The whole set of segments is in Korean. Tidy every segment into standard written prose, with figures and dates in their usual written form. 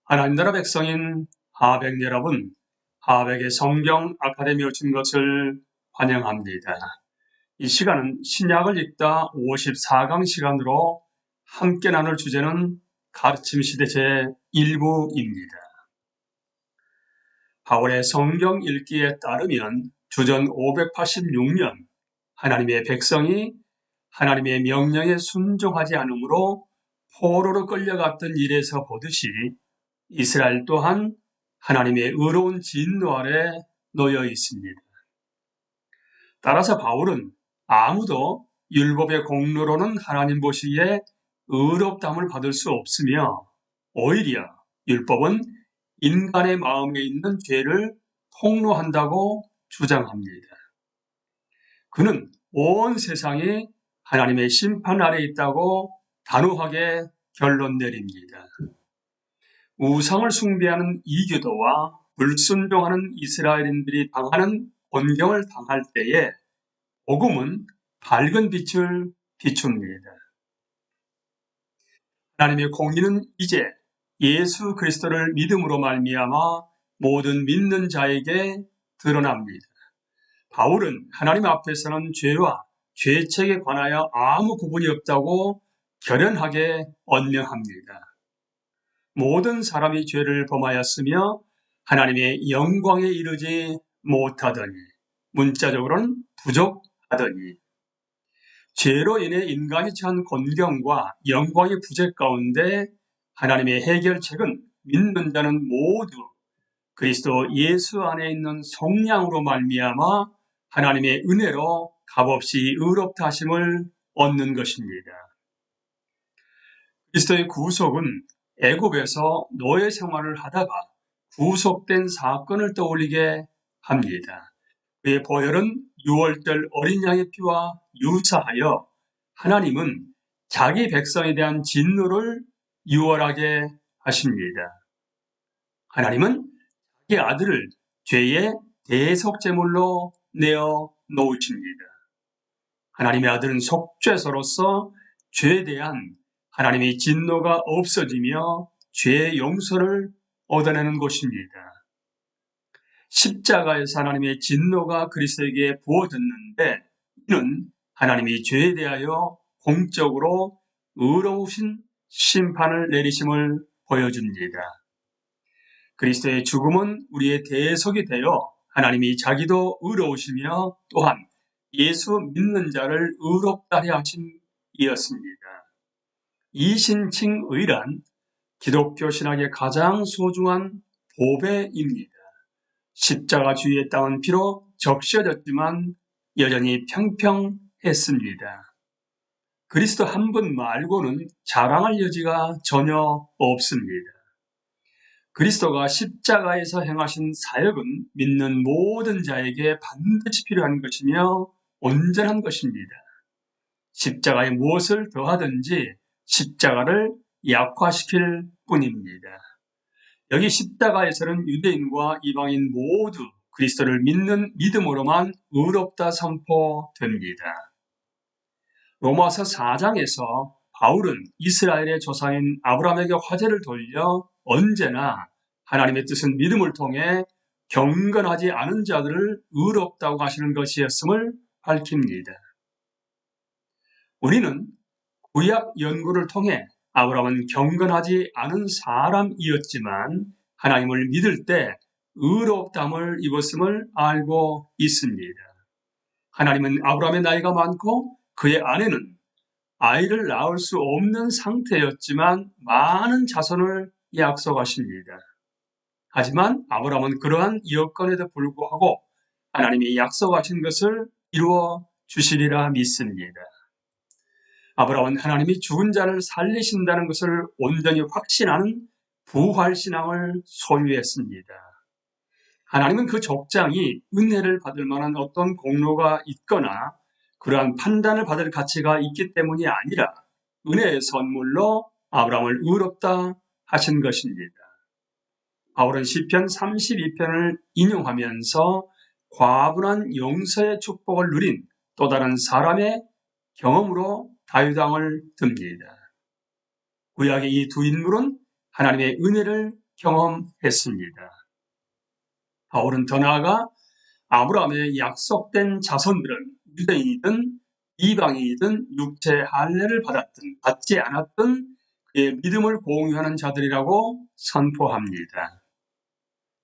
하나님 나라 백성인 하백 여러분, 하백의 성경 아카데미에 오신 것을 환영합니다. 이 시간은 신약을 읽다 54강 시간으로 함께 나눌 주제는 가르침 시대 제1부입니다. 바울의 성경 읽기에 따르면 주전 586년 하나님의 백성이 하나님의 명령에 순종하지 않으므로 포로로 끌려갔던 일에서 보듯이 이스라엘 또한 하나님의 의로운 진노 아래 놓여 있습니다. 따라서 바울은 아무도 율법의 공로로는 하나님 보시기에 의롭다함을 받을 수 없으며 오히려 율법은 인간의 마음에 있는 죄를 폭로한다고 주장합니다. 그는 온 세상이 하나님의 심판 아래 있다고 단호하게 결론 내립니다. 우상을 숭배하는 이교도와 불순종하는 이스라엘인들이 당하는 곤경을 당할 때에 복음은 밝은 빛을 비춥니다. 하나님의 공의는 이제 예수 그리스도를 믿음으로 말미암아 모든 믿는 자에게 드러납니다. 바울은 하나님 앞에서는 죄와 죄책에 관하여 아무 구분이 없다고 결연하게 언명합니다. 모든 사람이 죄를 범하였으며 하나님의 영광에 이르지 못하더니, 문자적으로는 부족하더니, 죄로 인해 인간이 처한 곤경과 영광의 부재 가운데 하나님의 해결책은 믿는 자는 모두 그리스도 예수 안에 있는 성량으로 말미암아 하나님의 은혜로 값없이 의롭다 하심을 얻는 것입니다. 그리스도의 구속은 애굽에서 노예 생활을 하다가 구속된 사건을 떠올리게 합니다. 그의 보혈은 유월절 어린 양의 피와 유사하여 하나님은 자기 백성에 대한 진노를 유월하게 하십니다. 하나님은 자기 아들을 죄의 대속제물로 내어 놓으십니다. 하나님의 아들은 속죄서로서 죄에 대한 하나님의 진노가 없어지며 죄의 용서를 얻어내는 것입니다. 십자가에서 하나님의 진노가 그리스도에게 부어졌는데 이는 하나님이 죄에 대하여 공적으로 의로우신 심판을 내리심을 보여줍니다. 그리스도의 죽음은 우리의 대속이 되어 하나님이 자기도 의로우시며 또한 예수 믿는 자를 의롭다 하려 하심이었습니다. 이신칭의란 기독교 신학의 가장 소중한 보배입니다. 십자가 주위에 땀은 피로 적셔졌지만 여전히 평평했습니다. 그리스도 한 분 말고는 자랑할 여지가 전혀 없습니다. 그리스도가 십자가에서 행하신 사역은 믿는 모든 자에게 반드시 필요한 것이며 온전한 것입니다. 십자가에 무엇을 더하든지 십자가를 약화시킬 뿐입니다. 여기 십자가에서는 유대인과 이방인 모두 그리스도를 믿는 믿음으로만 의롭다 선포됩니다. 로마서 4장에서 바울은 이스라엘의 조상인 아브라함에게 화제를 돌려 언제나 하나님의 뜻은 믿음을 통해 경건하지 않은 자들을 의롭다고 하시는 것이었음을 밝힙니다. 우리는 구약 연구를 통해 아브라함은 경건하지 않은 사람이었지만 하나님을 믿을 때 의롭다함을 입었음을 알고 있습니다. 하나님은 아브라함의 나이가 많고 그의 아내는 아이를 낳을 수 없는 상태였지만 많은 자손을 약속하십니다. 하지만 아브라함은 그러한 여건에도 불구하고 하나님이 약속하신 것을 이루어 주시리라 믿습니다. 아브라함은 하나님이 죽은 자를 살리신다는 것을 온전히 확신하는 부활신앙을 소유했습니다. 하나님은 그 족장이 은혜를 받을 만한 어떤 공로가 있거나 그러한 판단을 받을 가치가 있기 때문이 아니라 은혜의 선물로 아브라함을 의롭다 하신 것입니다. 바울은 시편 32편을 인용하면서 과분한 용서의 축복을 누린 또 다른 사람의 경험으로 다윗왕을 듭니다. 구약의 이 두 인물은 하나님의 은혜를 경험했습니다. 바울은 더 나아가 아브라함의 약속된 자손들은 유대인이든 이방인이든 육체 할례를 받았든 받지 않았든 그의 믿음을 공유하는 자들이라고 선포합니다.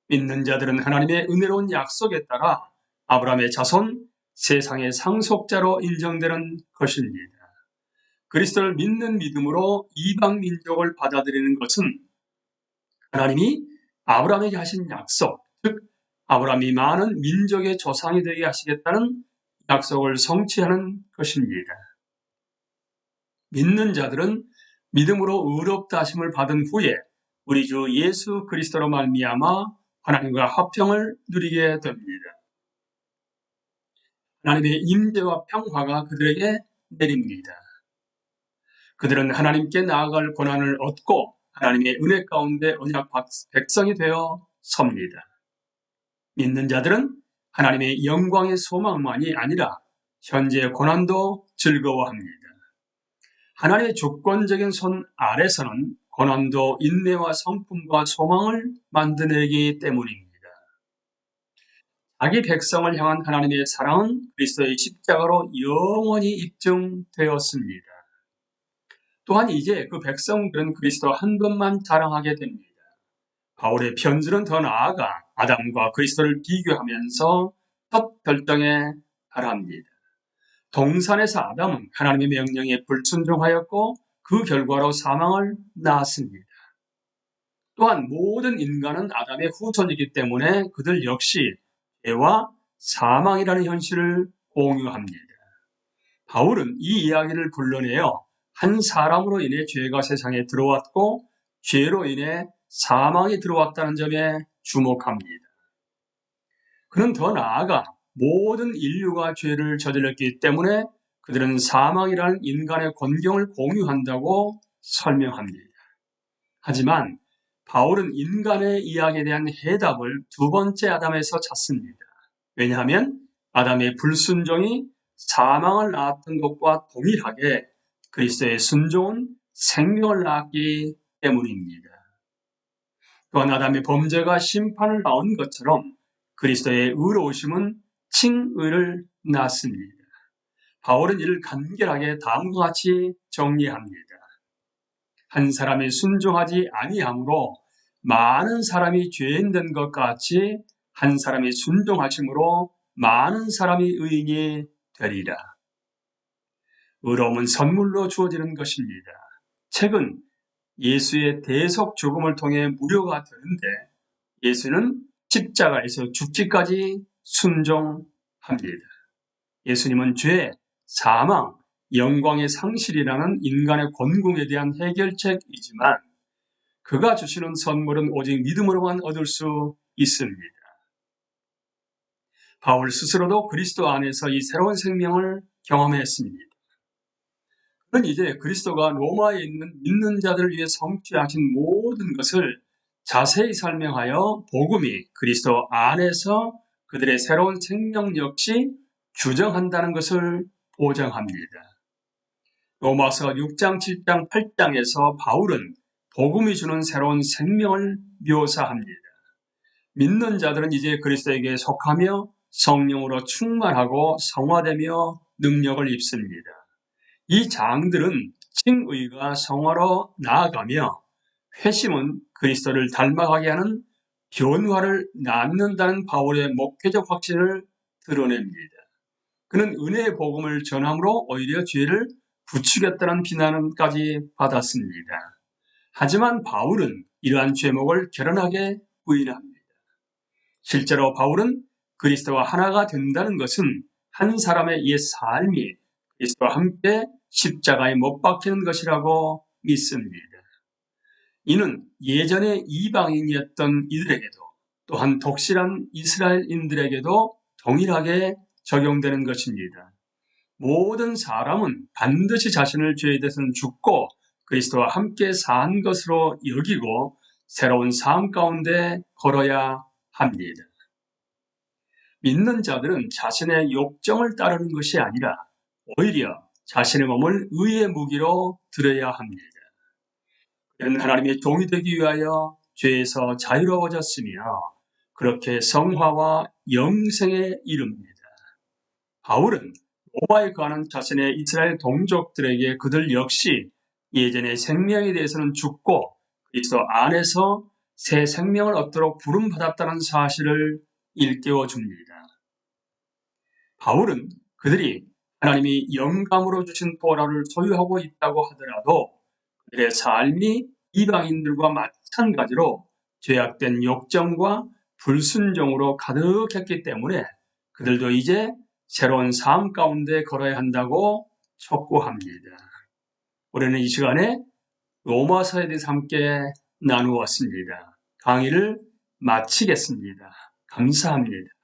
믿는 자들은 하나님의 은혜로운 약속에 따라 아브라함의 자손, 세상의 상속자로 인정되는 것입니다. 그리스도를 믿는 믿음으로 이방 민족을 받아들이는 것은 하나님이 아브라함에게 하신 약속, 즉 아브라함이 많은 민족의 조상이 되게 하시겠다는 약속을 성취하는 것입니다. 믿는 자들은 믿음으로 의롭다 하심을 받은 후에 우리 주 예수 그리스도로 말미암아 하나님과 화평을 누리게 됩니다. 하나님의 임재와 평화가 그들에게 내립니다. 그들은 하나님께 나아갈 권한을 얻고 하나님의 은혜 가운데 언약 백성이 되어 섭니다. 믿는 자들은 하나님의 영광의 소망만이 아니라 현재의 고난도 즐거워합니다. 하나님의 주권적인 손 아래서는 고난도 인내와 성품과 소망을 만드내기 때문입니다. 자기 백성을 향한 하나님의 사랑은 그리스도의 십자가로 영원히 입증되었습니다. 또한 이제 그 백성들은 그리스도 한 분만 자랑하게 됩니다. 바울의 편지는 더 나아가 아담과 그리스도를 비교하면서 첫 결정에 달합니다. 동산에서 아담은 하나님의 명령에 불순종하였고 그 결과로 사망을 낳았습니다. 또한 모든 인간은 아담의 후손이기 때문에 그들 역시 죄와 사망이라는 현실을 공유합니다. 바울은 이 이야기를 불러내어 한 사람으로 인해 죄가 세상에 들어왔고 죄로 인해 사망이 들어왔다는 점에 주목합니다. 그는 더 나아가 모든 인류가 죄를 저질렀기 때문에 그들은 사망이라는 인간의 권경을 공유한다고 설명합니다. 하지만 바울은 인간의 이야기에 대한 해답을 두 번째 아담에서 찾습니다. 왜냐하면 아담의 불순종이 사망을 낳았던 것과 동일하게 그리스도의 순종은 생명을 낳았기 때문입니다. 또한 아담의 범죄가 심판을 낳은 것처럼 그리스도의 의로우심은 칭의를 낳습니다. 바울은 이를 간결하게 다음과 같이 정리합니다. 한 사람이 순종하지 아니함으로 많은 사람이 죄인 된 것 같이 한 사람이 순종하심으로 많은 사람이 의인이 되리라. 의로움은 선물로 주어지는 것입니다. 책은 예수의 대속 죽음을 통해 무료가 되는데 예수는 십자가에서 죽기까지 순종합니다. 예수님은 죄, 사망, 영광의 상실이라는 인간의 곤궁에 대한 해결책이지만 그가 주시는 선물은 오직 믿음으로만 얻을 수 있습니다. 바울 스스로도 그리스도 안에서 이 새로운 생명을 경험했습니다. 그는 이제 그리스도가 로마에 있는 믿는 자들을 위해 성취하신 모든 것을 자세히 설명하여 복음이 그리스도 안에서 그들의 새로운 생명 역시 규정한다는 것을 보장합니다. 로마서 6장, 7장, 8장에서 바울은 복음이 주는 새로운 생명을 묘사합니다. 믿는 자들은 이제 그리스도에게 속하며 성령으로 충만하고 성화되며 능력을 입습니다. 이 장들은 칭의가 성화로 나아가며 회심은 그리스도를 닮아가게 하는 변화를 낳는다는 바울의 목회적 확신을 드러냅니다. 그는 은혜의 복음을 전함으로 오히려 죄를 부추겼다는 비난까지 받았습니다. 하지만 바울은 이러한 죄목을 결연하게 부인합니다. 실제로 바울은 그리스도와 하나가 된다는 것은 한 사람의 옛 삶이 그리스도와 함께 십자가에 못 박히는 것이라고 믿습니다. 이는 예전에 이방인이었던 이들에게도 또한 독실한 이스라엘인들에게도 동일하게 적용되는 것입니다. 모든 사람은 반드시 자신을 죄에 대해서는 죽고 그리스도와 함께 산 것으로 여기고 새로운 삶 가운데 걸어야 합니다. 믿는 자들은 자신의 욕정을 따르는 것이 아니라 오히려 자신의 몸을 의의 무기로 들여야 합니다. 그는 하나님의 종이 되기 위하여 죄에서 자유로워졌으며 그렇게 성화와 영생에 이릅니다. 바울은 로마에 거하는 자신의 이스라엘 동족들에게 그들 역시 예전의 생명에 대해서는 죽고 그리스도 안에서 새 생명을 얻도록 부름받았다는 사실을 일깨워 줍니다. 바울은 그들이 하나님이 영감으로 주신 토라를 소유하고 있다고 하더라도 그들의 삶이 이방인들과 마찬가지로 죄악된 욕정과 불순종으로 가득했기 때문에 그들도 이제 새로운 삶 가운데 걸어야 한다고 촉구합니다. 우리는 이 시간에 로마서에 대해서 함께 나누었습니다. 강의를 마치겠습니다. 감사합니다.